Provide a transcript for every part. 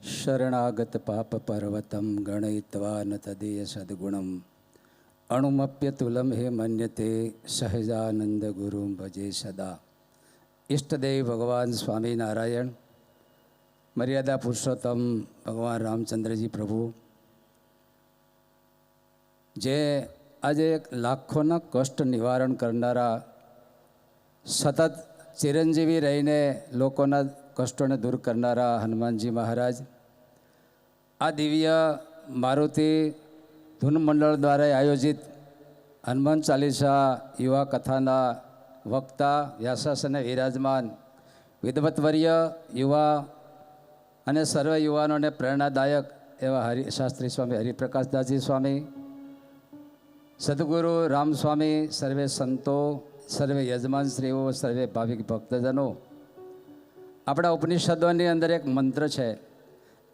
शरणागत पाप पर्वतम गणयित्वा न तदीय सद्गुणम अणुमप्यतुलम हे मन्यते सहजानंद गुरु भजे सदा। इष्टदेव भगवान स्वामी नारायण, मर्यादा पुरुषोत्तम भगवान रामचंद्रजी प्रभु, जे आज लाखों कष्ट निवारण करनारा सतत चिरंजीवी रहीने लोकोना कष्टों ने दूर करनारा हनुमानजी महाराज, आ दिव्य मारुति धून मंडल द्वारा आयोजित हनुमान चालीसा युवा कथाना वक्ता व्यासासने विराजमान विद्वत्वर्य युवा अने सर्व युवाओं ने प्रेरणादायक एवं शास्त्री स्वामी हरिप्रकाशदासजी स्वामी, सद्गुरु राम स्वामी, सर्वे संतो, सर्वे यजमान श्रीओ, सर्वे भाविक भक्तजनों, अपना उपनिषदों अंदर एक मंत्र है,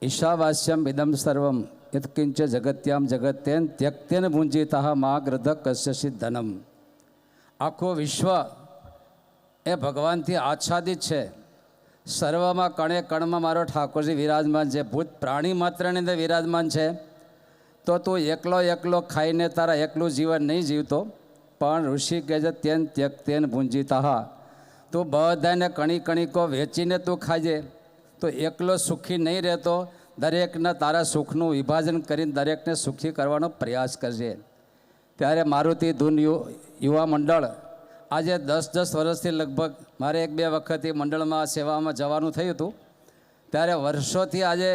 ईशावास्यम इदम सर्वम यत्किंच जगत्याम जगत्यन त्यक्तेन भुंजिता माग्रध कश्यसित धनम। आखो विश्व ए भगवान थी आच्छादित है। सर्वमा कणे कण में मारो ठाकुरजी विराजमान है, भूत प्राणी मात्र ने अंदर विराजमान है। तो तू एकलो एकलो खाईने तारा एकलू जीवन नहीं जीवतो, पण ऋषि कहे तेन त्यक्तेन भुंजिता, तो बधाने कणी कणी को वेचीने तू खाजे तो एकलो सुखी नहीं रहतो। दरेकने तारा सुखનું વિભાજન કરીને દરેકને સુખી કરવાનો પ્રયાસ કરજે। ત્યારે મારુતિ ધૂન યુવા મંડળ આજે 10-10 વર્ષથી લગભગ મારે 1-2 વખત મંડળમાં સેવામાં જવાનું થયું હતું। ત્યારે વર્ષોથી આજે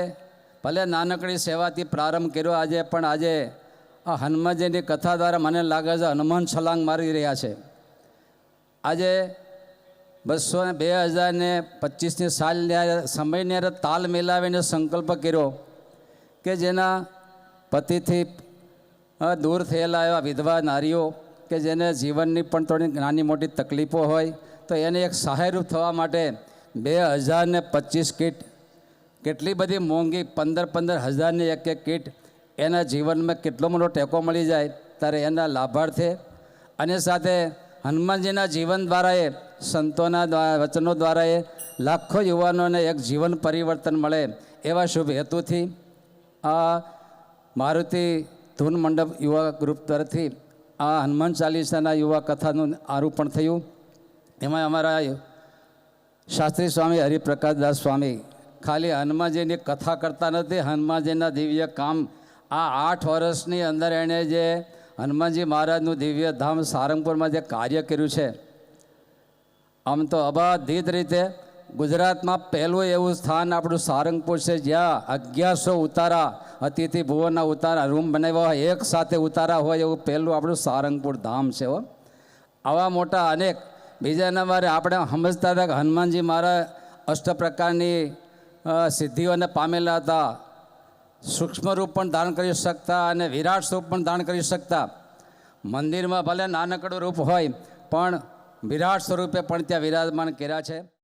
ભલે નાનકડી સેવાથી પ્રારંભ કર્યો, આજે પણ આજે આ હનુમાનજીની કથા દ્વારા મને લાગે છે હનુમાન છલાંગ મારી રહ્યા છે। આજે 2025 साल समय ताल मिलावीने संकल्प कर्यो कि जेना पति थी दूर थयेला एवा विधवा नारीओ कि जेने जीवननी पण थोड़ी नानी मोटी तकलीफों होय तो एने एक सहायरूप थवा माटे 2025 किट, केटली बधी मोंघी 15-15 हज़ार एक किट एना जीवन में केटलो मोटो टेको मळी जाय त्यारे एना लाभार्थे अने साथे हनुमानजीना जीवन द्वारा संतोना वचनों द्वारा लाखों युवाओं ने एक जीवन परिवर्तन मळे एवा शुभ हेतु थी आ मारुति धून मंडप युवा ग्रुप तरफथी आ हनुमान चालीसाना युवा कथानुं आरोपण थयुं। एमां अमारा शास्त्री स्वामी हरिप्रकाशदास स्वामी खाली हनुमानजीनी कथा करता नथी, हनुमानजीना दिव्य काम आ 8 वर्षनी अंदर एणे जे हनुमानजी महाराजनु दिव्य धाम सारंगपुर में जे कार्य कर्युं छे, आम तो अबाधित रीते गुजरात में पहलू एवं स्थान आपणुं सारंगपुर से, ज्यां 1100 उतारा अतिथि भुवनना उतारा रूम बनाव्या होय, एक साथे उतारा होय एवं पहलू आपणुं सारंगपुर धाम छे। आवा मोटा अनेक बीजा नंबरे आपणे समजता था कि हनुमानजी महाराज अष्ट प्रकारनी सिद्धिओने पामेला हता, सूक्ष्म रूप पण धारण करी सकता अने विराट स्वरूप पण धारण करी सकता। मंदिर में भले नानकड़ुं रूप होय पण विराट स्वरूपे पण त्यां विराजमान कर्या छे।